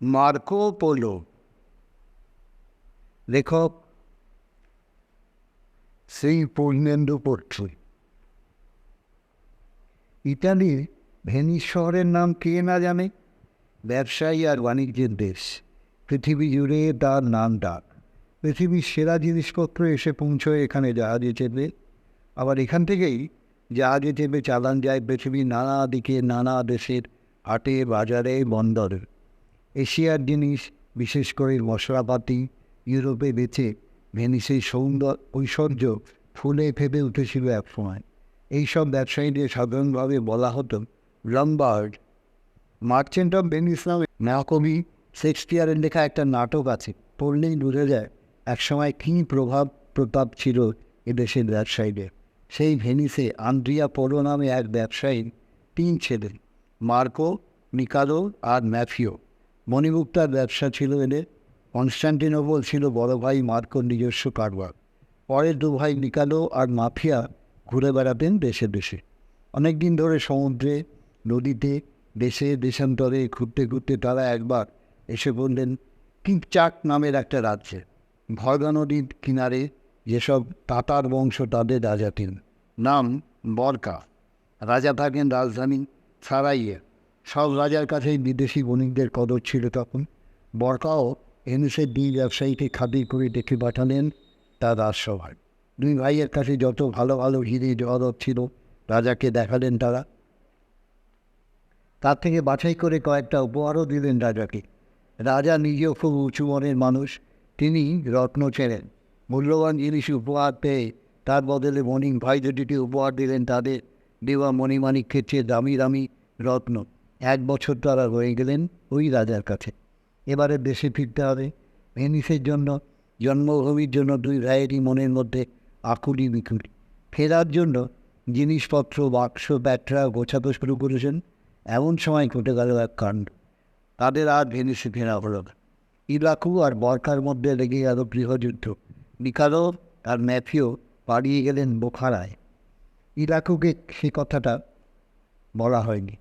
Marco polo, লেখক শ্রী পূর্ণেন্দু পট্রি। ইটালির Venice শহরের নাম কে না জানে? ব্যবসায়ী আর বাণিজ্যের দেশ। পৃথিবী জুড়ে তার নাম ডাক। পৃথিবীর সেরা জিনিসপত্র এসে পৌঁছয় এখানে জাহাজে চেপে। আবার এখান থেকেই জাহাজে চেপে চালান যায় পৃথিবীর নানা দিকে, নানা দেশের হাটে, বাজারে, বন্দরে। এশিয়ার জিনিস, বিশেষ করে মশলাপাতি, ইউরোপে বেচে ভেনিসের ঐশ্বর্য ফুলে ফেপে উঠেছিল একসময়। এইসব ব্যবসায়ীদের সাধারণভাবে বলা হতো লম্বার্ড। মার্চেন্ট অফ ভেনিস নামে মহাকবি শেক্সপিয়ারের লেখা একটা নাটক আছে, পড়লেই বোঝা যায় একসময় কী প্রভাব প্রতাপ ছিল এদেশের ব্যবসায়ীদের। সেই ভেনিসে আন্দ্রিয়া পোলো নামে এক ব্যবসায়ীর 3 ছেলে, মার্কো, নিকালো আর ম্যাফিও। মণিমুক্তার ব্যবসা ছিল এদের। কনস্টান্টিনোপল ছিল বড় ভাই মার্কোর নিজস্ব কারবার। পরের 2 ভাই নিকালো আর মাফিয়া ঘুরে বেড়াতেন দেশে দেশে। অনেক দিন ধরে সমুদ্রে, নদীতে, দেশে দেশান্তরে ঘুরতে ঘুরতে তারা একবার এসে বললেন কিপচাক নামের একটা রাজ্যে। ভয়গা নদীর কিনারে যেসব তাতার বংশ তাদের রাজাটির নাম বরকা। রাজা থাকেন রাজধানী সারাইয়ে। সব রাজার কাছেই বিদেশি বণিকদের কদর ছিল তখন। বরকাও ভেনিসের 2 ব্যবসায়ীকে খাতির করে ডেকে পাঠালেন তার রাজসভায়। 2 ভাইয়ের কাছে যত ভালো ভালো হিরে জহরত ছিল রাজাকে দেখালেন তারা। তার থেকে বাছাই করে কয়েকটা উপহারও দিলেন রাজাকে। রাজা নিজেও খুব উঁচু মনের মানুষ, তিনি রত্ন চেনেন। মূল্যবান জিনিস উপহার পেয়ে তার বদলে মণিক ভাই দুটিকে উপহার দিলেন তাদের দেওয়া মণিমাণিক্যের চেয়ে দামি দামি রত্ন। 1 বছর তারা রয়ে গেলেন ওই রাজার কাছে। এবারে দেশে ফিরতে হবে। ভেনিসের জন্য, জন্মভূমির জন্য 2 ভাইয়েরই মনের মধ্যে আকুলি বিকুলি। ফেরার জন্য জিনিসপত্র, বাক্স, ব্যাটরা গোছাতে শুরু করেছেন। এমন সময় ঘটে গেল এক কাণ্ড। তাদের আর ভেনিসে ফেরা হলো না। ইলাকু আর বরকার মধ্যে লেগে গেল গৃহযুদ্ধ। নিকালো আর ম্যাফিও পালিয়ে গেলেন বোখারায়। ইলাকুকে সে কথাটা বলা হয়নি।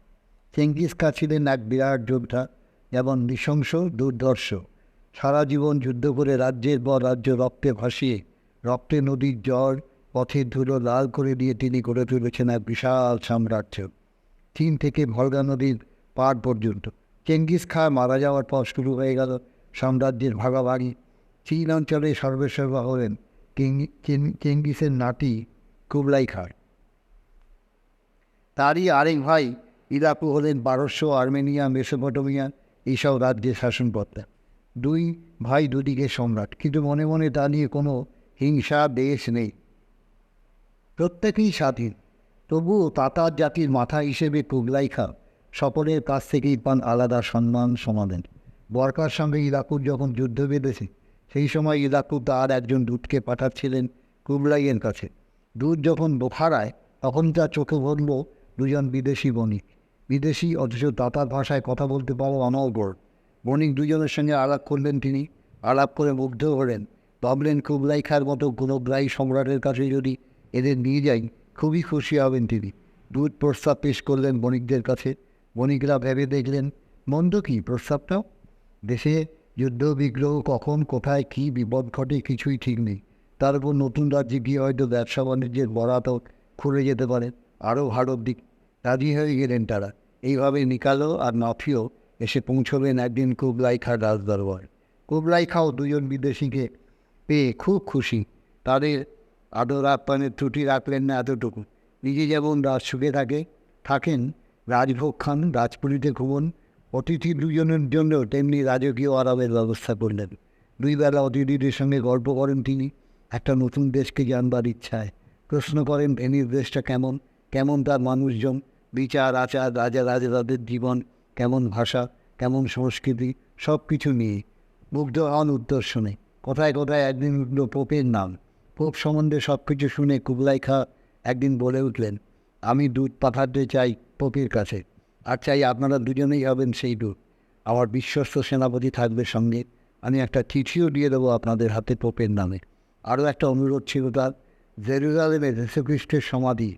চেঙ্গিস খাঁ ছিলেন এক বিরাট যোদ্ধা, যেমন নৃশংস, দুর্ধর্ষ। সারা জীবন যুদ্ধ করে রাজ্যের পর রাজ্য রক্তে ভাসিয়ে, রক্তে নদীর জল, পথের ধুলো লাল করে দিয়ে তিনি গড়ে তুলেছেন এক বিশাল সাম্রাজ্য, চীন থেকে ভলগা নদীর পার পর্যন্ত। চেঙ্গিস খাঁ মারা যাওয়ার পর শুরু হয়ে গেল সাম্রাজ্যের ভাগাভাগি। চীন অঞ্চলে সর্বেসর্বা হলেন চেঙ্গিসের নাতি কুবলাই খাঁ। তারই আরেক ভাই ইরাকু হলেন পারস্য, আর্মেনিয়া, মেসোপটেমিয়া এইসব রাজ্যের শাসনকর্তা। 2 ভাই দুদিকে সম্রাট, কিন্তু মনে মনে তা নিয়ে কোনো হিংসা দেশ নেই। প্রত্যেকেই স্বাধীন। তবুও তাতার জাতির মাথা হিসেবে কুবলাই খাঁ সকলের কাছ থেকেই পান আলাদা সম্মান সমাধান। বরকার সঙ্গে ইরাকুর যখন যুদ্ধ বেঁধেছে, সেই সময় ইরাকু তার একজন দূতকে পাঠাচ্ছিলেন কুবলাইয়ের কাছে। দূত যখন বোখারায়, তখন তার চোখে পড়ল 2 জন বিদেশি বণিক। বিদেশি, অথচ তাতার ভাষায় কথা বলতে পারো অনর্গল। বণিক 2 জনের সঙ্গে আলাপ করলেন তিনি। আলাপ করে মুগ্ধ হলেন। ভাবলেন কুবলাই খাঁর মতো গুণগ্রাহী সম্রাটের কাছে যদি এদের নিয়ে যাই, খুবই খুশি হবেন তিনি। দূত প্রস্তাব পেশ করলেন বণিকদের কাছে। বণিকরা ভেবে দেখলেন, মন্দ কী প্রস্তাবটাও। দেশে যুদ্ধ বিগ্রহ কখন কোথায় কী বিপদ ঘটে কিছুই ঠিক নেই। তার উপর নতুন রাজ্যে গিয়ে হয়তো ব্যবসা বাণিজ্যের বরাতও খুলে যেতে পারে, আরও ভালোর দিক। রাজি হয়ে গেলেন তারা। এইভাবে নিকালো আর মাফিও এসে পৌঁছবেন একদিন কুবলাই খাঁর রাজদরবার। কুবলাই খাঁও 2 জন বিদেশিকে পেয়ে খুব খুশি। তাদের আদর আপ্যায়নের ত্রুটি রাখলেন না এতটুকু। নিজে যেমন রাজসুখে থাকেন, রাজভোগ খান, রাজপুরীতে ঘুমন, অতিথি 2 জনের জন্যও তেমনি রাজকীয় আরামের ব্যবস্থা করলেন। 2 বেলা অতিথিদের সঙ্গে গল্প করেন তিনি, একটা নতুন দেশকে জানবার ইচ্ছায়। প্রশ্ন করেন ভেনিস দেশটা কেমন, কেমন তার মানুষজন, বিচার আচার, রাজা রাজাদের জীবন, কেমন ভাষা, কেমন সংস্কৃতি, সব কিছু নিয়ে। মুগ্ধ হন উত্তর শুনে। কোথায় কোথায় একদিন উঠল পোপের নাম। পোপ সম্বন্ধে সব কিছু শুনে কুবলাই খাঁ একদিন বলে উঠলেন, আমি দূত পাঠাতে চাই পোপের কাছে, আর চাই আপনারা 2 জনেই হবেন সেই দূত। আমার বিশ্বস্ত সেনাপতি থাকবে সঙ্গে। আমি একটা চিঠিও দিয়ে দেবো আপনাদের হাতে পোপের নামে। আরও একটা অনুরোধ ছিল তার, জেরুজালেমে যীশুখ্রিস্টের সমাধি,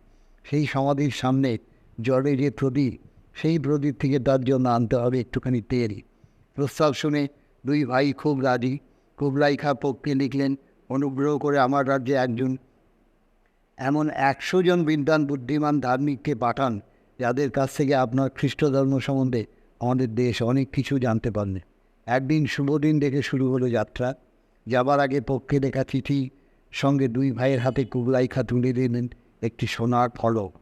সেই সমাধির সামনে জলে যে প্রদীপ, সেই প্রদীপ থেকে তার জন্য আনতে হবে একটুখানি তেল। প্রস্তাব শুনে দুই ভাই খুব রাজি। কুবলাই খাঁ পোপকে লিখলেন, অনুগ্রহ করে আমার রাজ্যে একজন এমন 100 জন বিদ্বান বুদ্ধিমান ধার্মিককে পাঠান, যাদের কাছ থেকে আপনার খ্রিস্ট ধর্ম সম্বন্ধে আমাদের দেশ অনেক কিছু জানতে পারবে। একদিন শুভদিন দেখে শুরু হলো যাত্রা। যাবার আগে পক্ষে লেখা চিঠি সঙ্গে দুই ভাইয়ের হাতে কুবলাই খাঁ তুলে দিলেন একটি সোনার ফলক।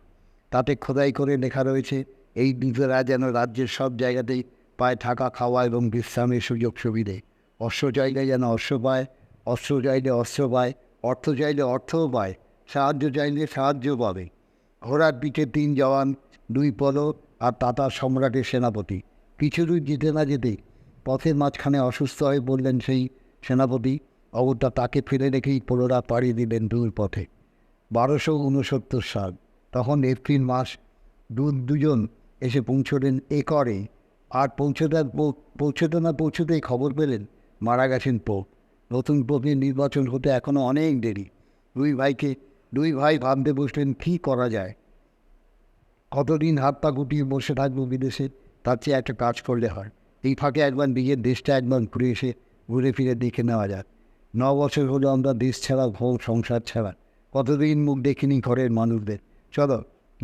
তাতে খোদাই করে লেখা রয়েছে, এই দ্বীপেরা যেন রাজ্যের সব জায়গাতেই পায় থাকা, খাওয়া এবং বিশ্রামের সুযোগ সুবিধে। অশ্ব চাইলে যেন অশ্ব পায়, অস্ত্র চাইলে অস্ত্র পায়, অর্থ চাইলে অর্থও পায়, সাহায্য চাইলে সাহায্য পাবে। ঘোড়ার পিঠে 3 জওয়ান, 2 পলক আর তাতার সম্রাটের সেনাপতি। কিছু দূর যেতে না যেতে পথের মাঝখানে অসুস্থ হয়ে পড়লেন সেই সেনাপতি। অগত্যা তাকে ফেলে রেখেই পোলোরা পাড়ি দিলেন দূর পথে। 1269 সাল, তখন এপ্রিল মাস। দুজন এসে পৌঁছলেন একরে। আর পৌঁছতেই খবর পেলেন মারা গেছেন পোপ। নতুন পোপের নির্বাচন হতে এখনও অনেক দেরি। দুই ভাই ভাবতে বসলেন, কী করা যায়। কতদিন হাত পা গুটিয়ে বসে থাকবো বিদেশে, তার চেয়ে একটা কাজ করলে হয়। এই ফাঁকে একবার নিজের দেশটা একবার ঘুরে ফিরে দেখে নেওয়া যাক। 9 বছর হলো আমরা দেশ ছাড়া, ঘর সংসার ছাড়া। কতদিন মুখ দেখিনি ঘরের মানুষদের। চলো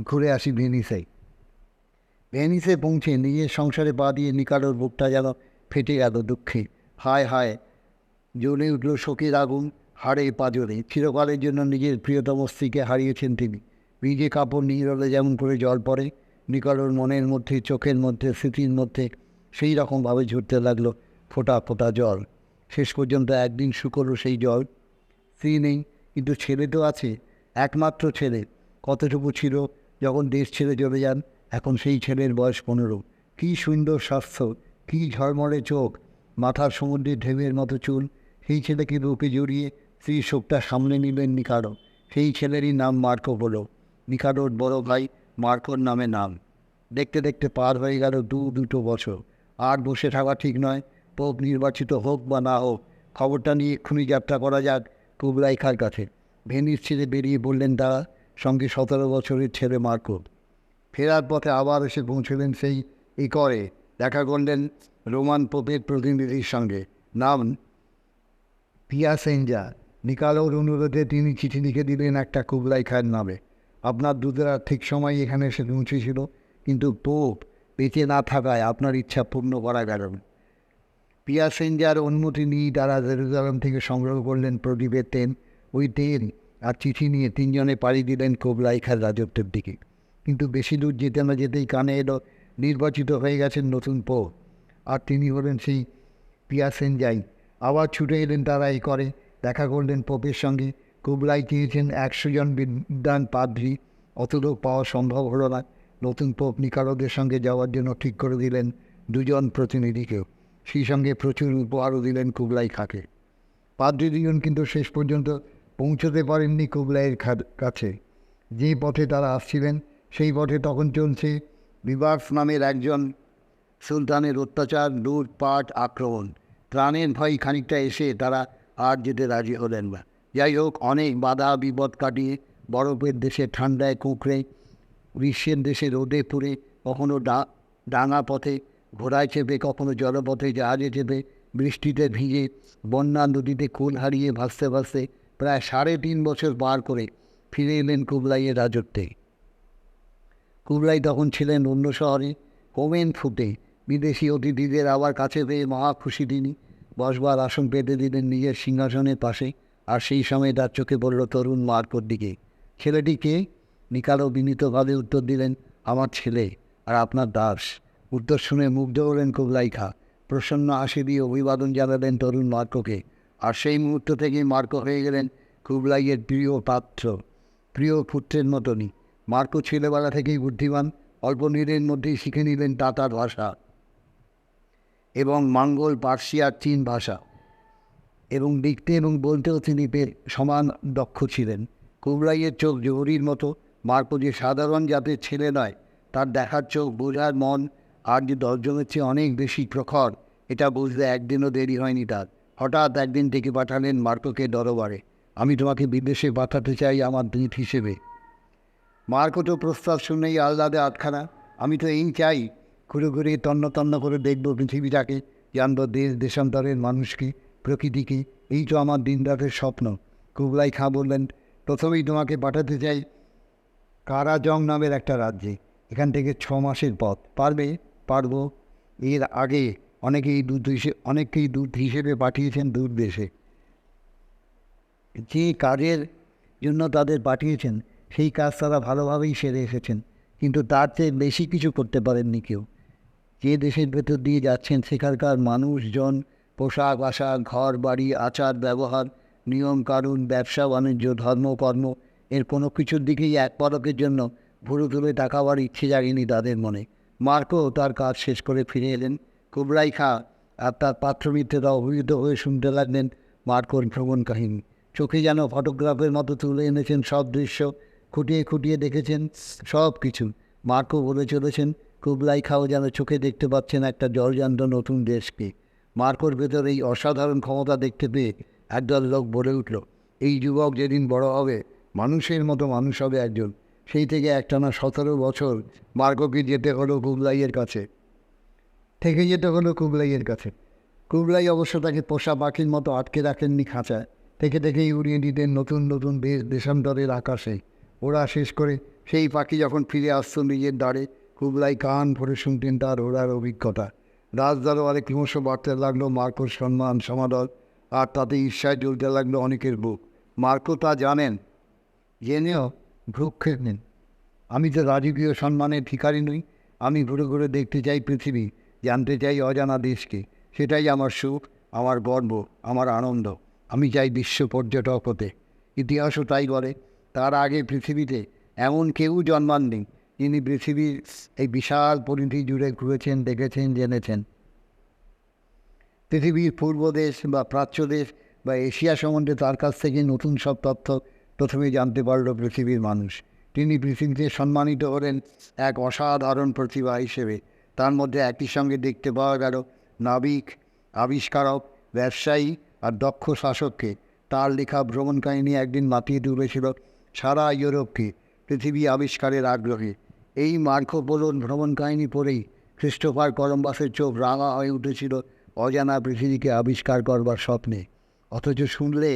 ঘুরে আসি ভেনিসে। ভেনিসে পৌঁছে নিজের সংসারে পা দিয়ে নিকালোর বুকটা যেন ফেটে গেল দুঃখে। হায় হায়, জ্বলে উঠল শোকের আগুন হাড়ে পাঁজরে। চিরকালের জন্য নিজের প্রিয়তম স্ত্রীকে হারিয়েছেন তিনি। ভিজে কাপড় নিগড়লে যেমন করে জল পড়ে, নিকালোর মনের মধ্যে, চোখের মধ্যে, স্মৃতির মধ্যে সেই রকমভাবে ঝরতে লাগলো ফোঁটা ফোঁটা জল। শেষ পর্যন্ত একদিন শুকোলো সেই জল। স্ত্রী নেই, কিন্তু ছেলে তো আছে, একমাত্র ছেলে। কতটুকু ছিল যখন দেশ ছেড়ে চলে যান। এখন সেই ছেলের বয়স 15। কী সুন্দর স্বাস্থ্য, কী ঝলমলে চোখ, মাথার সমুদ্রের ঢেউয়ের মতো চুল। সেই ছেলেকে বুকে জড়িয়ে স্ত্রীর শোকটা সামলে নিলেন নিকালো। সেই ছেলেরই নাম মার্কো হলো। নিকালোর বড় ভাই মার্কোর নামে নাম। দেখতে দেখতে পার হয়ে গেল দুটো বছর। আর বসে থাকা ঠিক নয়। পোপ নির্বাচিত হোক বা না হোক, খবরটা নিয়ে এক্ষুনি যাত্রা করা যাক কুবলাই খাঁর কাছে। ভেনিস ছেড়ে বেরিয়ে পড়লেন তারা, সঙ্গে 17 বছরের ছেলে মার্কো। ফেরার পথে আবার এসে পৌঁছলেন সেই একরে। দেখা করলেন রোমান পোপের প্রতিনিধির সঙ্গে, নাম পিয়াসেঞ্জা। নিকালোর অনুরোধে তিনি চিঠি লিখে দিলেন একটা কুবলাই খাঁর নামে। আপনার দূতেরা ঠিক সময় এখানে এসে পৌঁছেছিল, কিন্তু পোপ বেঁচে না থাকায় আপনার ইচ্ছা পূর্ণ করা গেল না। পিয়াসেঞ্জার অনুমতি নিয়েই তারা জেরুজালেম থেকে সংগ্রহ করলেন প্রদীপের তেল। ওই তেল আর চিঠি নিয়ে 3 জনে পাড়ি দিলেন কুবলাই খাঁর রাজত্বের দিকে। কিন্তু বেশি দূর যেতে না যেতেই কানে এলো নির্বাচিত হয়ে গেছেন নতুন পোপ, আর তিনি হলেন সেই পিয়াসেঞ্জাই। আবার ছুটে এলেন তারা এই করে, দেখা করলেন পোপের সঙ্গে। কুবলাই চেয়েছেন 100 জন বিদ্বান পাদ্রী। অত লোক পাওয়া সম্ভব হলো না। নতুন পোপ নিকালোদের সঙ্গে যাওয়ার জন্য ঠিক করে দিলেন 2 জন প্রতিনিধিকেও। সেই সঙ্গে প্রচুর উপহারও দিলেন কুবলাই খাঁকে। পাদ্রী 2 জন কিন্তু শেষ পর্যন্ত পৌঁছতে পারেননি কুবলাইয়ের কাছে। যে পথে তারা আসছিলেন সেই পথে তখন চলছে বিবার্স নামের একজন সুলতানের অত্যাচার, লুটপাট, আক্রমণ। প্রাণের ভয় খানিকটা এসে তারা আর যেতে রাজি হলেন না। যাই হোক, অনেক বাধা বিপদ কাটিয়ে বরফের দেশে ঠান্ডায় কুঁকড়ে, গ্রীষ্মের দেশে রোদে পুড়ে, কখনো ডাঙা পথে ঘোড়ায় চেপে, কখনো জলপথে জাহাজে চেপে, বৃষ্টিতে ভিজে, বন্যা নদীতে কুল হারিয়ে ভাসতে ভাসতে প্রায় 3.5 বছর পার করে ফিরে এলেন কুবলাইয়ের রাজত্বে। কুবলাই তখন ছিলেন অন্য শহরে, কোমেন ফুটে। বিদেশি অতিথিদের আবার কাছে পেয়ে মহা খুশি তিনি। বসবার আসন পেতে দিলেন নিজের সিংহাসনের পাশে। আর সেই সময় তার চোখে পড়ল তরুণ মার্কোর দিকে। ছেলেটি কে? নিকালো বিনীতভাবে উত্তর দিলেন, আমার ছেলে আর আপনার দাস। উত্তর শুনে মুগ্ধ হলেন কুবলাই খাঁ। প্রসন্ন হাসি দিয়ে অভিবাদন জানালেন তরুণ মার্কোকে। আর সেই মুহূর্ত থেকেই মার্কো হয়ে গেলেন কুবলাইয়ের প্রিয় পাত্র, প্রিয় পুত্রের মতনই। মার্কো ছেলেবেলা থেকেই বুদ্ধিমান। অল্প দিনের মধ্যেই শিখে নিলেন তাতার ভাষা এবং মঙ্গল, পার্সি আর চীন ভাষা, এবং লিখতে এবং বলতেও তিনি সমান দক্ষ ছিলেন। কুবলাইয়ের চোখ জহুরির মতো। মার্কো যে সাধারণ জাতের ছেলে নয়, তার দেখার চোখ, বোঝার মন আর যে 10 জনের চেয়ে অনেক বেশি প্রখর, এটা বুঝতে একদিনও দেরি হয়নি তার। হঠাৎ একদিন ডেকে পাঠালেন মার্কোকে দরবারে। আমি তোমাকে বিদেশে পাঠাতে চাই আমার দূত হিসেবে। মার্কো তো প্রস্তাব শুনেই আহ্লাদে আটখানা। আমি তো এই চাই, ঘুরে ঘুরে তন্ন তন্ন করে দেখব পৃথিবীটাকে, জানব দেশ দেশান্তরের মানুষকে, প্রকৃতিকে। এই তো আমার দিনরাতের স্বপ্ন। কুবলাই খাঁ বললেন, প্রথমেই তোমাকে পাঠাতে চাই কারাজং নামের একটা রাজ্যে। এখান থেকে 6 মাসের পথ। পারবে? পারবো। এর আগে অনেকেই দূত হিসেবে পাঠিয়েছেন দূর দেশে। যে কাজের জন্য তাদের পাঠিয়েছেন সেই কাজ তারা ভালোভাবেই সেরে এসেছেন, কিন্তু তার চেয়ে বেশি কিছু করতে পারেননি কেউ। যে দেশের ভেতর দিয়ে যাচ্ছেন সেখানকার মানুষজন, পোশাক আশাক, ঘর বাড়ি, আচার ব্যবহার, নিয়ম কানুন, ব্যবসা বাণিজ্য, ধর্মকর্ম, এর কোনো কিছুর দিকেই এক পলকের জন্য ভুরু তুলে তাকাবার ইচ্ছে জাগেনি তাদের মনে। মার্কো তার কাজ শেষ করে ফিরে এলেন। কুবলাই খাঁ আর তার পাত্রমিত্রেরা অভিভূত হয়ে শুনতে লাগলেন মার্কোর ভ্রমণ কাহিনী। চোখে যেন ফটোগ্রাফের মতো তুলে এনেছেন সব দৃশ্য, খুঁটিয়ে খুঁটিয়ে দেখেছেন সব কিছু। মার্কো বলে চলেছেন, কুবলাই খাঁও যেন চোখে দেখতে পাচ্ছেন একটা জলজান্ত নতুন দেশকে। মার্কোর ভেতর এই অসাধারণ ক্ষমতা দেখতে পেয়ে একদল লোক বলে উঠল, এই যুবক যেদিন বড় হবে মানুষের মতো মানুষ হবে একজন। সেই থেকে একটানা 17 বছর মার্কোকে যেতে হলো কুবলাইয়ের কাছে, থেকে যেতে হলো কুবলাইয়ের কাছে। কুবলাই অবশ্য তাকে পোষা পাখির মতো আটকে রাখেননি খাঁচায়, থেকে থেকেই উড়িয়ে দিতেন নতুন নতুন দেশ দেশান্তরের আকাশে। ওরা শেষ করে সেই পাখি যখন ফিরে আসতো নিজের দ্বারে, কুবলাই কান ভরে শুনতেন তার ওড়ার অভিজ্ঞতা। রাজদরবারে ক্রমশ বাড়তে লাগলো মার্কোর সম্মান সমাদর, আর তাতে ঈর্ষায় জ্বলতে লাগলো অনেকের বুক। মার্কো তা জানেন, জেনেও ভ্রুক্ষেপ নেন। আমি তো রাজকীয় সম্মানের ভিখারি নই। আমি ঘুরে ঘুরে দেখতে চাই পৃথিবী, জানতে চাই অজানা দেশকে। সেটাই আমার সুখ, আমার গর্ব, আমার আনন্দ। আমি চাই বিশ্ব পর্যটক হতে। ইতিহাসও তাই বলে। তার আগে পৃথিবীতে এমন কেউ জন্মাননি যিনি পৃথিবীর এই বিশাল পরিধি জুড়ে ঘুরেছেন, দেখেছেন, জেনেছেন। পৃথিবীর পূর্ব দেশ বা প্রাচ্য দেশ বা এশিয়া সম্বন্ধে তার কাছ থেকে নতুন সব তথ্য প্রথমে জানতে পারল পৃথিবীর মানুষ। তিনি পৃথিবীতে সম্মানিত হলেন এক অসাধারণ প্রতিভা হিসেবে। তার মধ্যে একই সঙ্গে দেখতে পাওয়া গেল নাবিক, আবিষ্কারক, ব্যবসায়ী আর দক্ষ শাসককে। তার লেখা ভ্রমণ কাহিনী একদিন মাতিয়ে তুলেছিল সারা ইউরোপকে পৃথিবী আবিষ্কারের আগ্রহে। এই মার্কো পোলোর ভ্রমণ কাহিনী পড়েই ক্রিস্টোফার কলম্বাসের চোখ রাঙা হয়ে উঠেছিল অজানা পৃথিবীকে আবিষ্কার করবার স্বপ্নে। অথচ শুনলে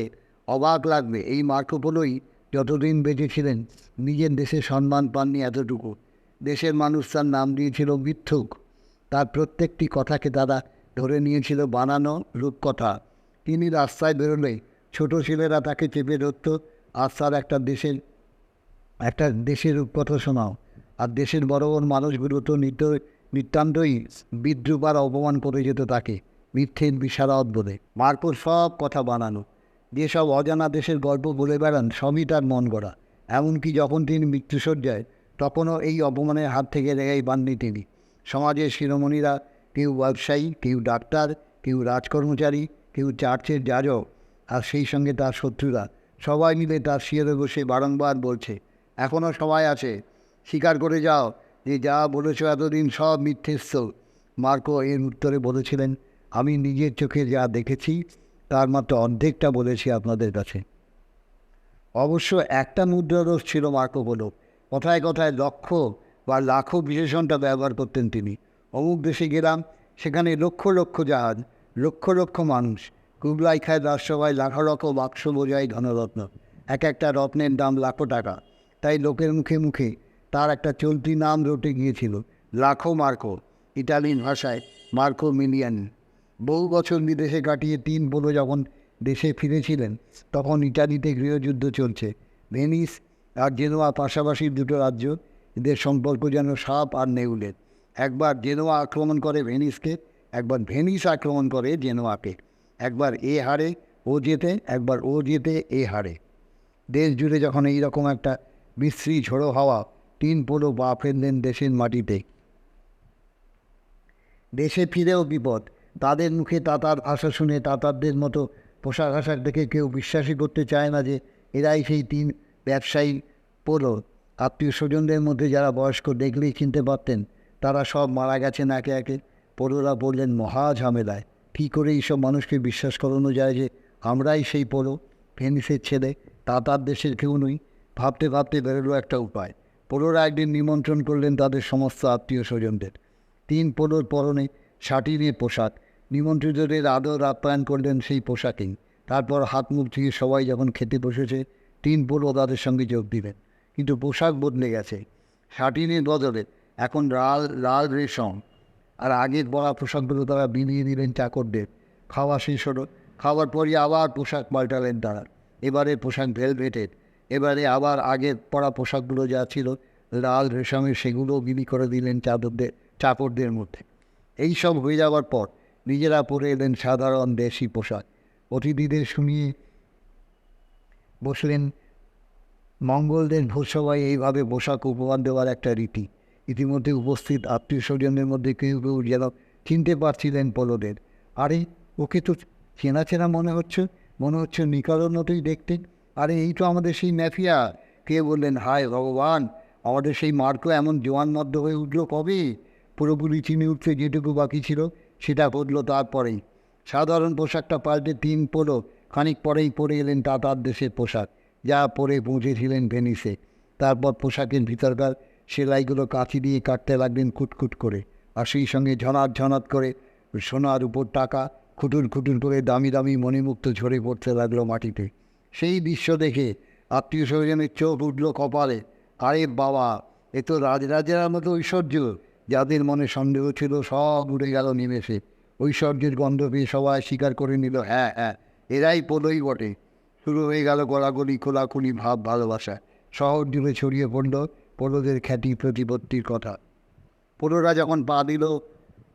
অবাক লাগবে, এই মার্কো পোলোই যতদিন বেঁচেছিলেন নিজের দেশে সম্মান পাননি এতটুকু। দেশের মানুষ তার নাম দিয়েছিল মিথ্যুক। তার প্রত্যেকটি কথাকে তারা ধরে নিয়েছিল বানানো রূপকথা। তিনি রাস্তায় বেরোলে ছোট ছেলেরা তাকে চেপে ধরত, আর তার একটা দেশের রূপকথা শোনাও। আর দেশের বড় বড় মানুষগুলো তো নিতান্তই বিদ্রুপ আর অপমান করে যেত তাকে মিথ্যের বিশারদ বলে। মার্কোর সব কথা বানানো। যেসব অজানা দেশের গল্প বলে বেড়ান সবই তার মন গড়া। এমনকি যখন তিনি মৃত্যুশয্যায়, তখনও এই অপমানের হাত থেকে রেহাই পাননি তিনি। সমাজের শিরোমণিরা, কেউ ব্যবসায়ী, কেউ ডাক্তার, কেউ রাজকর্মচারী, কেউ চার্চের যাজক, আর সেই সঙ্গে তার শত্রুরা, সবাই মিলে তার শিয়রে বসে বারংবার বলছে, এখনও সময় আছে, স্বীকার করে যাও যে যা বলেছ এতদিন সব মিথ্যেস্ত। মার্কো এর উত্তরে বলেছিলেন, আমি নিজের চোখে যা দেখেছি তার মাত্র অর্ধেকটা বলেছি আপনাদের কাছে। অবশ্য একটা মুদ্রাদোষ ছিল মার্কো পোলো। কথায় কথায় লক্ষ বা লাখো বিশেষণটা ব্যবহার করতেন তিনি। অমুক দেশে গেলাম, সেখানে লক্ষ লক্ষ জাহাজ, লক্ষ লক্ষ মানুষ। কুবলাই খাঁর রাজসভায় লাখো লক্ষ বাক্স বোঝাই ধনরত্ন, এক একটা রত্নের দাম লাখো টাকা। তাই লোকের মুখে মুখে তার একটা চলতি নাম রটে গিয়েছিল, লাখো মার্কো, ইটালিয়ান ভাষায় মার্কো মিলিয়ান। বহু বছর বিদেশে কাটিয়ে 3 পোলো যখন দেশে ফিরেছিলেন, তখন ইটালিতে গৃহযুদ্ধ চলছে। ভেনিস আর জেনোয়া পাশাপাশি দুটো রাজ্য, এদের সম্পর্ক যেন সাপ আর নেউলের। একবার জেনোয়া আক্রমণ করে ভেনিসকে, একবার ভেনিস আক্রমণ করে জেনোয়াকে। একবার এ হারে ও জেতে, একবার ও জেতে এ হারে। দেশ জুড়ে যখন এই রকম একটা বিশ্রী ঝোড়ো হাওয়া 3 পোলো পা ফেললেন দেশের মাটিতে। দেশে ফিরেও বিপদ। তাদের মুখে তাতার ভাষা শুনে তাতারদের মতো পোশাক আশাক দেখে কেউ বিশ্বাসই করতে চায় না যে এরাই সেই 3 ব্যবসায়ী পোলো। আত্মীয় স্বজনদের মধ্যে যারা বয়স্ক দেখলেই চিনতে পারতেন, তারা সব মারা গেছেন একে একে। পোলোরা বললেন মহা ঝামেলায়। কী করে এইসব মানুষকে বিশ্বাস করানো যায় যে আমরাই সেই পোলো, ভেনিসের ছেলে, তাতার দেশের কেউ নই? ভাবতে ভাবতে বেরোলো একটা উপায়। পোলোরা একদিন নিমন্ত্রণ করলেন তাদের সমস্ত আত্মীয় স্বজনদের। 3 পোলোর পরনে সাটিনের পোশাক, নিমন্ত্রিতদের আদর আপ্যায়ন করলেন সেই পোশাকেই। তারপর হাত মুখ ধুয়ে সবাই যখন খেতে বসেছে, 3 পোলো তাদের সঙ্গে যোগ দিলেন। কিন্তু পোশাক বদলে গেছে। শাটিনের বদলে এখন লাল লাল রেশম, আর আগের পরা পোশাকগুলো তারা বিলিয়ে দিলেন চাকরদের। খাওয়া শেষ হলো। খাওয়ার পরই আবার পোশাক পাল্টালেন তারা। এবারে পোশাক ভেলভেটের। এবারে আবার আগের পরা পোশাকগুলো যা ছিল লাল রেশমের, সেগুলোও বিলি করে দিলেন চাকরদের মধ্যে। এই সব হয়ে যাওয়ার পর নিজেরা পরে এলেন সাধারণ দেশি পোশাক। অতিথিদের শুনিয়ে বসলেন। মঙ্গলদের ভোজসভায় এইভাবে পোশাক উপহার দেওয়ার একটা রীতি। ইতিমধ্যে উপস্থিত আত্মীয় স্বজনদের মধ্যে কেউ কেউ যেন চিনতে পারছিলেন পোলোদের। আরে, ওকে তো চেনা চেনা মনে হচ্ছে নিকালোর মতোই দেখতে। আরে, এই তো আমাদের সেই ম্যাফিয়া। কে বললেন, হায় ভগবান, আমাদের সেই মার্কো এমন জোয়ানমদ্দ হয়ে উঠল কবে? পুরোপুরি চিনে উঠতে যেটুকু বাকি ছিল সেটা ঘটল তারপরেই। সাধারণ পোশাকটা পাল্টে 3 পোলো খানিক পরেই পরে এলেন টাটার দেশের পোশাক, যা পরে পৌঁছেছিলেন ভেনিসে। তারপর পোশাকের ভিতরকার সেলাইগুলো কাঁচি দিয়ে কাটতে লাগলেন কুটকুট করে, আর সেই সঙ্গে ঝনাত ঝনাত করে সোনার উপর টাকা খুটুর খুটুর করে দামি দামি মণিমুক্ত ঝরে পড়তে লাগলো মাটিতে। সেই দৃশ্য দেখে আত্মীয় স্বজনের চোখ উঠল কপালে। আরে বাবা, এ তো রাজরাজের মতো ঐশ্বর্য। যাদের মনে সন্দেহ ছিল সব উড়ে গেল নিমেষে। ঐশ্বর্যের গন্ধ পেয়ে সবাই স্বীকার করে নিল, হ্যাঁ হ্যাঁ, এরাই পোলোই বটে। শুরু হয়ে গেল গলাগলি, খোলাখুলি ভাব, ভালোবাসা। শহর জুড়ে ছড়িয়ে পড়ল পোলোদের খ্যাতি প্রতিপত্তির কথা। পোলোরা যখন পা দিল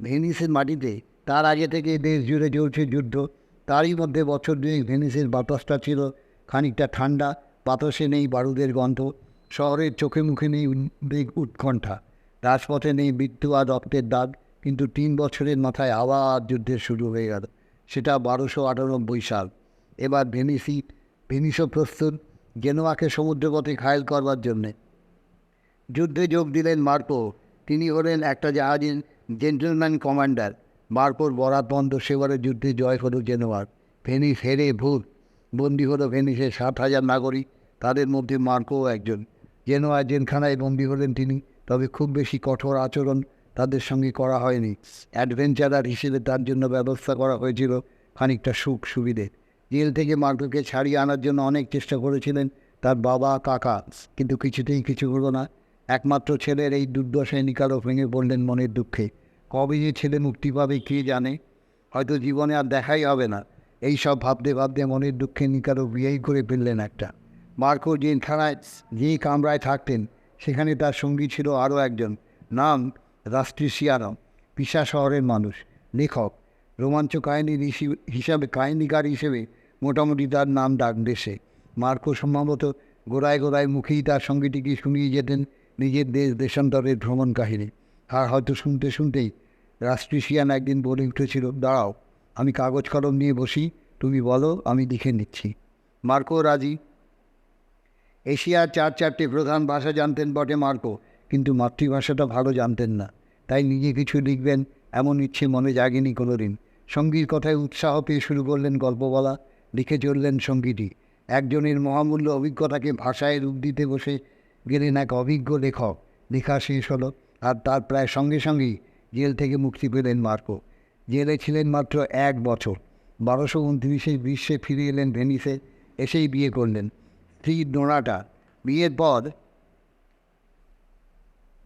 ভেনিসের মাটিতে, তার আগে থেকে দেশ জুড়ে চলছে যুদ্ধ। তারই মধ্যে বছর 2 ভেনিসের বাতাসটা ছিল খানিকটা ঠান্ডা। বাতাসে নেই বারুদের গন্ধ, শহরের চোখে মুখে নেই উদ্বেগ উৎকণ্ঠা, রাজপথে নেই মৃত্যু আর রক্তের দাগ। কিন্তু 3 বছরের মাথায় আবার যুদ্ধের শুরু হয়ে গেল। সেটা 1298 সাল। এবার ভেনিসও প্রস্তুত গেনোয়াকে সমুদ্রপথে ঘায়েল করবার জন্যে। যুদ্ধে যোগ দিলেন মার্কো। তিনি হলেন একটা জাহাজের জেন্টলম্যান কমান্ডার। মার্কোর বরাত বন্ধ সেবারের যুদ্ধে জয় হলো জেনোয়ার। ভেনিস হেরে বন্দী হলো ভেনিসের 7,000 নাগরিক, তাদের মধ্যে মার্কোও একজন। জেনোয়ার জেলখানায় বন্দী হলেন তিনি, তবে খুব বেশি কঠোর আচরণ তাদের সঙ্গে করা হয়নি। অ্যাডভেঞ্চারার হিসেবে তার জন্য ব্যবস্থা করা হয়েছিল খানিকটা সুখ সুবিধে। জেল থেকে মার্কোকে ছাড়িয়ে আনার জন্য অনেক চেষ্টা করেছিলেন তার বাবা কাকা, কিন্তু কিছুতেই কিছু হলো না। একমাত্র ছেলের এই দুর্দশায় নিকালো ভেঙে পড়লেন মনের দুঃখে। কবে যে ছেলে মুক্তি পাবে কে জানে, হয়তো জীবনে আর দেখাই হবে না। এই সব ভাবতে ভাবতে মনের দুঃখে নিকালো বিয়েই করে ফেললেন একটা। মার্কো জেলখানায় যে কামরায় থাকতেন সেখানে তার সঙ্গী ছিল আরও একজন, নাম রাস্ট্রিসিয়ানো। পিসা শহরের মানুষ, লেখক, রোমাঞ্চ কাহিনীকার হিসেবে মোটামুটি তার নাম ডাক দেশে। মার্কো সম্ভবত গোড়ায় গোড়ায় মুখেই তার সঙ্গীটিকে শুনিয়ে যেতেন নিজের দেশান্তরের ভ্রমণ কাহিনী। আর হয়তো শুনতে শুনতেই রাস্ট্রিসিয়ান একদিন বলে উঠেছিল, দাঁড়াও, আমি কাগজ কলম নিয়ে বসি, তুমি বলো, আমি লিখে নিচ্ছি। মার্কো রাজি। এশিয়ার 4 প্রধান ভাষা জানতেন বটে মার্কো, কিন্তু মাতৃভাষাটা ভালো জানতেন না। তাই নিজে কিছু লিখবেন এমন ইচ্ছে মনে জাগেনি কোনো দিন। সঙ্গীর কথায় উৎসাহ পেয়ে শুরু করলেন গল্প বলা। লিখে চললেন সঙ্গীটি। একজনের মহামূল্য অভিজ্ঞতাকে ভাষায় রূপ দিতে বসে গেলেন এক অভিজ্ঞ লেখক। লেখা শেষ হলো, আর তার প্রায় সঙ্গে সঙ্গেই জেল থেকে মুক্তি পেলেন মার্কো। জেলে ছিলেন মাত্র 1 বছর। 1229 গ্রীষ্মে ফিরে এলেন ভেনিসে। এসেই বিয়ে করলেন স্ত্রী ডোনাটা। বিয়ের পর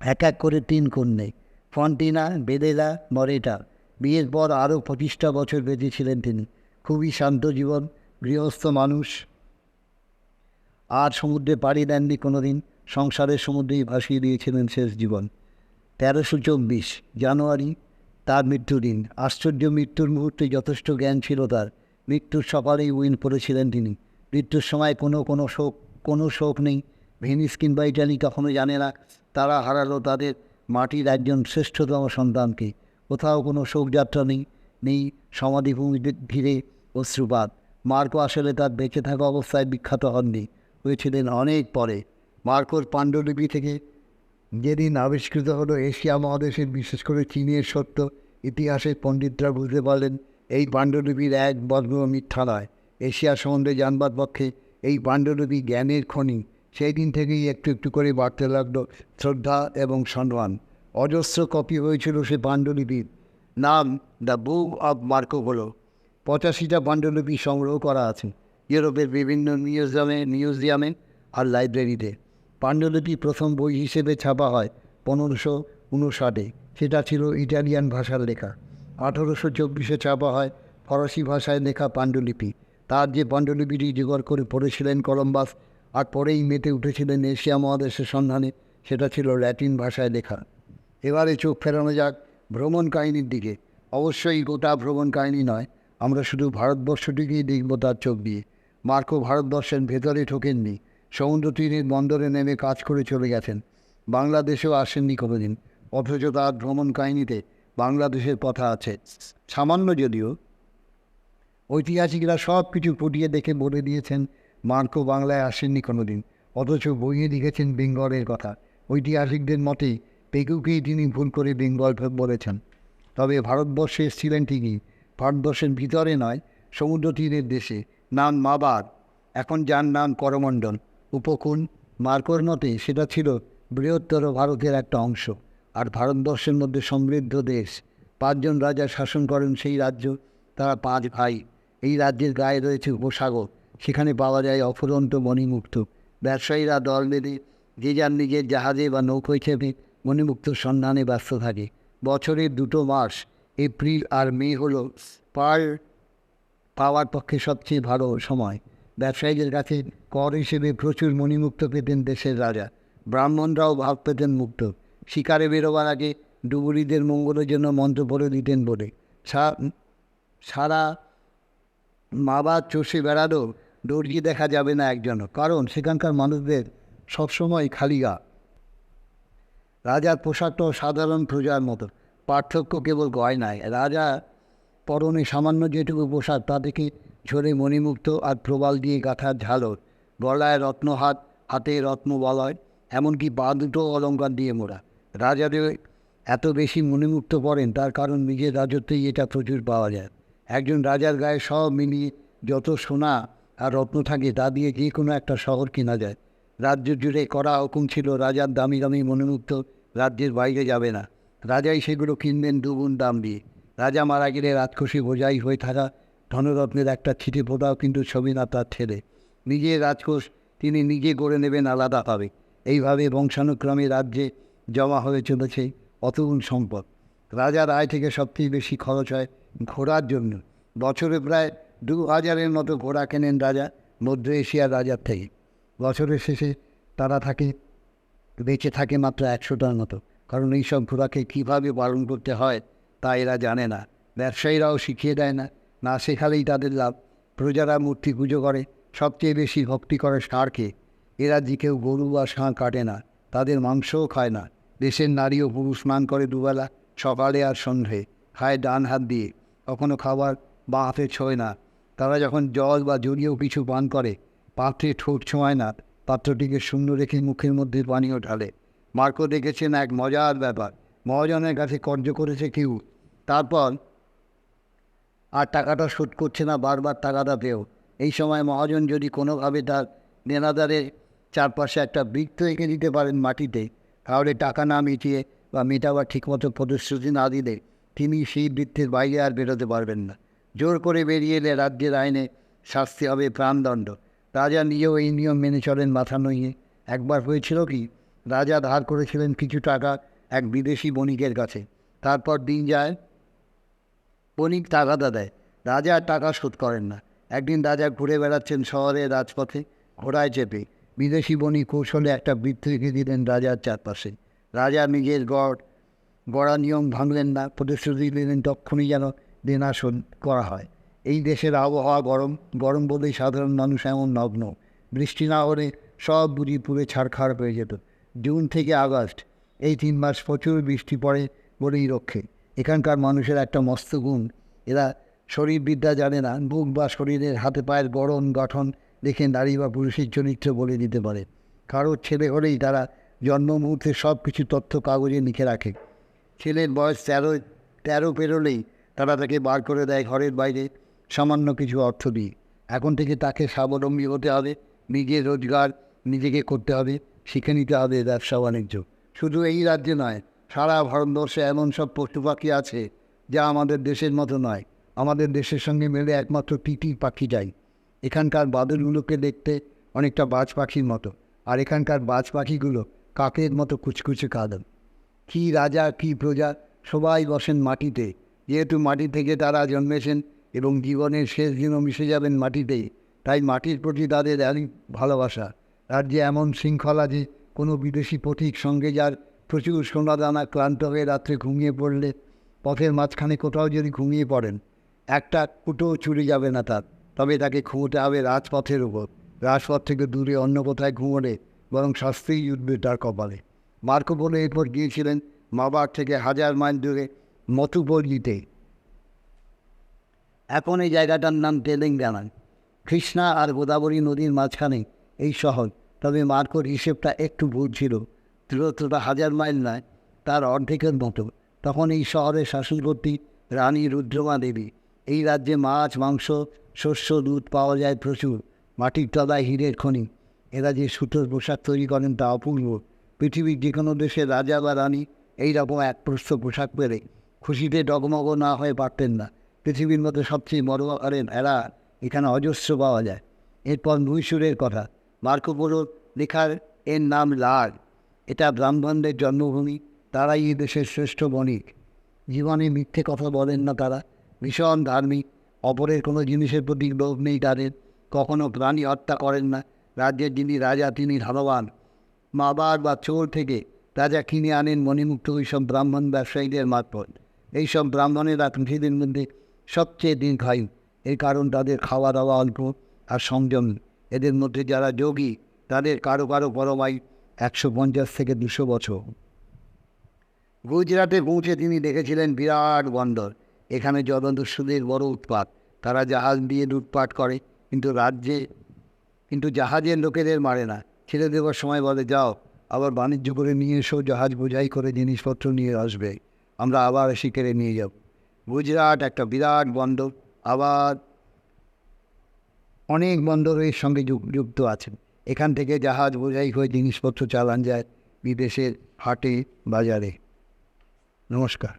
এক এক করে 3 কন্যে, ফন্টিনা, বেদেলা, মরেটা। বিয়ের পর আরও 25টা বছর বেঁচেছিলেন তিনি। খুবই শান্ত জীবন, গৃহস্থ মানুষ। আর সমুদ্রে পাড়ি দেননি কোনো দিন, সংসারের সমুদ্রেই ভাসিয়ে দিয়েছিলেন শেষ জীবন। 1324 জানুয়ারি তার মৃত্যুদিন। আশ্চর্য মৃত্যুর মুহূর্তে যথেষ্ট জ্ঞান ছিল তার। মৃত্যুর সকালেই উইল পড়েছিলেন তিনি। মৃত্যুর সময় কোনো শোক নেই। ভেনিস কিংবা ইটালি কখনো জানে না তারা হারালো তাদের মাটির একজন শ্রেষ্ঠতম সন্তানকে। কোথাও কোনো শোকযাত্রা নেই সমাধিভূমিতে ঘিরে অশ্রুপাত। মার্কো আসলে তার বেঁচে থাকা অবস্থায় বিখ্যাত হননি, হয়েছিলেন অনেক পরে। মার্কোর পাণ্ডুলিপি থেকে যেদিন আবিষ্কৃত হলো এশিয়া মহাদেশের, বিশেষ করে চীনের সত্য, ইতিহাসের পণ্ডিতরা বুঝতে পারলেন এই পাণ্ডুলিপির এক বর্গ মিথ্যা নয়। এশিয়া সম্বন্ধে জানবার পক্ষে এই পাণ্ডুলিপি জ্ঞানের খনি। সেই দিন থেকেই একটু একটু করে বাড়তে লাগলো শ্রদ্ধা এবং সম্মান। অজস্র কপি হয়েছিল সে পাণ্ডুলিপির। নাম the book of Marco Polo. 85টা পাণ্ডুলিপি সংগ্রহ করা আছে ইউরোপের বিভিন্ন মিউজিয়ামে আর লাইব্রেরিতে। পাণ্ডুলিপি প্রথম বই হিসেবে ছাপা হয় 1559। সেটা ছিল ইটালিয়ান ভাষার লেখা। 1824 ছাপা হয় ফরাসি ভাষায় লেখা পাণ্ডুলিপি। তার যে পাণ্ডুলিপিটি জোগাড় করে পড়েছিলেন কলম্বাস আর পরেই মেতে উঠেছিলেন এশিয়া মহাদেশের সন্ধানে, সেটা ছিল ল্যাটিন ভাষায় লেখা। এবারে চোখ ফেরানো যাক ভ্রমণ কাহিনীর দিকে। অবশ্যই গোটা ভ্রমণ কাহিনী নয়, আমরা শুধু ভারতবর্ষটিকেই দেখব তার চোখ দিয়ে। মার্কো ভারতবর্ষের ভেতরে ঢোকেননি, সমুদ্র তীরের বন্দরে নেমে কাজ করে চলে গেছেন। বাংলাদেশেও আসেননি কোনোদিন, অথচ তার ভ্রমণ কাহিনীতে বাংলাদেশের কথা আছে সামান্য। যদিও ঐতিহাসিকরা সব কিছু ফুটিয়ে দেখে বলে দিয়েছেন মার্কো বাংলায় আসেননি কোনোদিন, অথচ বইয়ে লিখেছেন বেঙ্গলের কথা। ঐতিহাসিকদের মতে পেকুকেই তিনি ভুল করে বেঙ্গল বলেছেন। তবে ভারতবর্ষে এসেছিলেন ঠিকই, ভারতবর্ষের ভিতরে নয়, সমুদ্র তীরের দেশে, নাম মাবার, এখন যার নাম করমণ্ডল উপকূল। মার্কোর মতে সেটা ছিল বৃহত্তর ভারতের একটা অংশ। আর ভারতবর্ষের মধ্যে সমৃদ্ধ দেশ, 5জন রাজা শাসন করেন সেই রাজ্য, তারা 5 ভাই। এই রাজ্যের গায়ে রয়েছে উপসাগর, সেখানে পাওয়া যায় অফুরন্ত মণিমুক্ত। ব্যবসায়ীরা দল বেঁধে যে যার নিজের জাহাজে বা নৌকোয় চেপে মণিমুক্তর সন্ধানে ব্যস্ত থাকে। বছরের 2টো মাস, এপ্রিল আর মে হলো পাওয়ার পক্ষে সবচেয়ে ভালো সময়। ব্যবসায়ীদের কাছে কর হিসেবে প্রচুর মণিমুক্ত পেতেন দেশের রাজা। ব্রাহ্মণরাও ভাগ পেতেন মুক্ত। শিকারে বেরোবার আগে ডুবুরিদের মঙ্গলের জন্য মন্ত্র পড়ে দিতেন বলে সারা মাবার চষে বেড়ালেও দর্জি দেখা যাবে না একজনও, কারণ সেখানকার মানুষদের সবসময় খালি গা। রাজার পোশাকটাও সাধারণ প্রজার মতো, পার্থক্য কেবল গয়নায়। রাজা পরনে সামান্য যেটুকু পোশাক, তা থেকে ঝরে মণিমুক্ত আর প্রবাল দিয়ে গাঁথা ঝালর, গলায় রত্নহাত, হাতে রত্ন বলয়, এমনকি পা দুটো অলঙ্কার দিয়ে মোড়া। রাজাদের এত বেশি মণিমুক্ত পড়েন তার কারণ নিজের রাজত্বেই এটা প্রচুর পাওয়া যায়। একজন রাজার গায়ে সব মিলিয়ে যত সোনা আর রত্ন থাকে তা দিয়ে যে কোনো একটা শহর কেনা যায়। রাজ্য জুড়ে করা হুকুম ছিল রাজার দামি দামি মণিমুক্ত রাজ্যের বাইরে যাবে না। রাজাই সেগুলো কিনবেন 2 গুণ দাম দিয়ে। রাজা মারা গেলে রাজকোষে বোঝাই হয়ে থাকা ধনরত্নের একটা ছিটে ফোটাও কিন্তু ছবি না তার ছেলে। নিজের রাজকোষ তিনি নিজে গড়ে নেবেন আলাদাভাবে। এইভাবে বংশানুক্রমে রাজ্যে জমা হয়ে চলেছে অতুল সম্পদ। রাজার আয় থেকে সবচেয়ে বেশি খরচ হয় ঘোড়ার জন্য। বছরে প্রায় 2000-এর মতো ঘোড়া কেনেন রাজা মধ্য এশিয়ার রাজার থেকে। বছরের শেষে তারা বেঁচে থাকে মাত্র 100টার মতো, কারণ এইসব ঘোড়াকে কীভাবে পালন করতে হয় তা এরা জানে না। ব্যবসায়ীরাও শিখিয়ে দেয় না, না শেখালেই তাদের লাভ। প্রজারা মূর্তি পুজো করে, সবচেয়ে বেশি ভক্তি করে ষাঁড়কে। এরা যে কেউ গরু বা ষাঁড় কাটে না, তাদের মাংসও খায় না। দেশের নারী ও পুরুষ স্নান করে দুবেলা, সকালে আর সন্ধে, খায় ডান হাত দিয়ে, কখনো খাবার বা হাতে ছোঁয় না। তারা যখন জল বা জলীয় কিছু পান করে, পাত্রে ঠোঁট ছোঁয় না, পাত্রটিকে শূন্য রেখে মুখের মধ্যে পানীয় ঢালে। মার্কো দেখেছেন এক মজার ব্যাপার। মহাজনের কাছে কর্য করেছে কেউ, তারপর আর টাকাটা শোধ করছে না, বারবার টাকাটা পেয়েও। এই সময় মহাজন যদি কোনোভাবে তার দেনাদারের চারপাশে একটা বৃত্ত এঁকে দিতে পারেন মাটিতে, তাহলে টাকা না মিটিয়ে বা মেটাবার ঠিকমতো প্রতিশ্রুতি না দিলে তিনি সেই বৃত্তের বাইরে আর বেরোতে পারবেন না। জোর করে বেরিয়ে এলে রাজ্যের আইনে শাস্তি হবে প্রাণদণ্ড। রাজা নিজেও এই নিয়ম মেনে চলেন মাথা নইয়ে। একবার হয়েছিল কি, রাজা ধার করেছিলেন কিছু টাকা এক বিদেশি বণিকের কাছে। তারপর দিন যায়, বণিক তাগাদা দেয়, রাজা টাকা শোধ করেন না। একদিন রাজা ঘুরে বেড়াচ্ছেন শহরের রাজপথে ঘোড়ায় চেপে। বিদেশি বণিক কৌশলে একটা বৃত্ত রেখে দিলেন রাজার চারপাশে। রাজা নিজের গড়া নিয়ম ভাঙলেন না, প্রতিশ্রুতি দিলেন তক্ষুনি যেন দেনা শোধ করা হয়। এই দেশের আবহাওয়া গরম, গরম বলেই সাধারণ মানুষ এমন নগ্ন। বৃষ্টি না হলে সব বুঝি পুরে ছাড়খাড় হয়ে যেত। জুন থেকে আগস্ট, এই 3 মাস প্রচুর বৃষ্টি পড়ে বলেই রক্ষে। এখানকার মানুষের একটা মস্ত গুণ, এরা শরীরবিদ্যা জানে না, বুক বা শরীরের হাতে পায়ের গড়ন গঠন দেখে নারী বা পুরুষের চরিত্র বলে দিতে পারে। কারোর ছেলে হলেই তারা জন্ম মুহূর্তে সব কিছু তথ্য কাগজে লিখে রাখে। ছেলের বয়স 13 পেরোলেই তারা তাকে বার করে দেয় ঘরের বাইরে সামান্য কিছু অর্থ দিয়ে। এখন থেকে তাকে স্বাবলম্বী হতে হবে, নিজের রোজগার নিজেকে করতে হবে, শিখে নিতে হবে ব্যবসা বাণিজ্য। শুধু এই রাজ্যে নয়, সারা ভারতবর্ষে এমন সব পশু পাখি আছে যা আমাদের দেশের মতো নয়। আমাদের দেশের সঙ্গে মেলে একমাত্র টিটি পাখিটাই। এখানকার বাদরগুলোকে দেখতে অনেকটা বাজ পাখির মতো, আর এখানকার বাজ পাখিগুলো কাকের মতো কুচকুচে কাঁদন। কী রাজা কী প্রজা, সবাই বসেন মাটিতে। যেহেতু মাটি থেকে তারা জন্মেছেন এবং জীবনের শেষ দিনও মিশে যাবেন মাটিতেই, তাই মাটির প্রতি তাদের এমন ভালোবাসা। রাজ্যে এমন শৃঙ্খলা যে কোনো বিদেশি পথিক সঙ্গে যার প্রচুর সোনাদানা ক্লান্ত হয়ে রাত্রে ঘুমিয়ে পড়লে, পথের মাঝখানে কোথাও যদি ঘুমিয়ে পড়েন, একটা কুটোও চুরি যাবে না তার। তবে তাকে ঘুমোতে হবে রাজপথের উপর। রাজপথ থেকে দূরে অন্য কোথায় ঘুমোলে বরং শাস্তিই উঠবে তার কপালে। মার্কো পোলো এরপর গিয়েছিলেন মাবার থেকে 1000 মাইল দূরে মতুপল্লিতে। এখন এই জায়গাটার নাম তেলেঙ্গানা। কৃষ্ণা আর গোদাবরী নদীর মাঝখানে এই শহর। তবে মার্কোর হিসেবটা একটু ভুল ছিল। দূরত্বটা 1000 মাইল নয়, তার অর্ধেকের মতো। তখন এই শহরে শাসন করতেন রানী রুদ্রমা দেবী। এই রাজ্যে মাছ, মাংস, শস্য, দুধ পাওয়া যায় প্রচুর। মাটির তলায় হীরের খনি। এরা যে সুতোর পোশাক তৈরি করেন তা অপূর্ব। পৃথিবীর যে কোনো দেশের রাজা বা রানী এইরকম এক প্রস্থ পোশাক পেরে খুশিতে ডগমগ না হয়ে পারতেন না। পৃথিবীর মধ্যে সবচেয়ে বড় আকারের এরা এখানে অজস্র পাওয়া যায়। এরপর মহীশূরের কথা। মার্কো পোলোর লেখার এর নাম লাল। এটা ব্রাহ্মণদের জন্মভূমি। তারাই এই দেশের শ্রেষ্ঠ বণিক। জীবনে মিথ্যে কথা বলেন না তারা। ভীষণ ধার্মিক। অপরের কোনো জিনিসের প্রতি লোভ নেই তাদের। কখনো প্রাণী হত্যা করেন না। রাজ্যের যিনি রাজা তিনি ধনবান। মাবার বা চোর থেকে রাজা কিনে আনেন মণিমুক্ত ওইসব ব্রাহ্মণ ব্যবসায়ীদের মারফত। এইসব ব্রাহ্মণেরা পৃথিবীর মধ্যে সবচেয়ে দীর্ঘায়ু। এর কারণ তাদের খাওয়া দাওয়া অল্প আর সংযম। এদের মধ্যে যারা যোগী তাদের কারো কারো পরমায়ু 150 থেকে 200 বছর। গুজরাটে পৌঁছে তিনি দেখেছিলেন বিরাট বন্দর। এখানে জলদস্যুদের বড় উৎপাত। তারা জাহাজ দিয়ে লুটপাট করে, কিন্তু জাহাজের লোকেদের মারে না। ছেড়ে দেওয়ার সময় বলে, যাও আবার বাণিজ্য করে নিয়ে এসো, জাহাজ বোঝাই করে জিনিসপত্র নিয়ে আসবে, আমরা আবার শিকারে নিয়ে যাব। গুজরাট একটা বিরাট বন্দর। আবার অনেক বন্দর এর সঙ্গে যুক্ত আছে। এখান থেকে জাহাজ বোঝাই হয়ে জিনিসপত্র চালান যায় বিদেশের হাটে বাজারে। নমস্কার।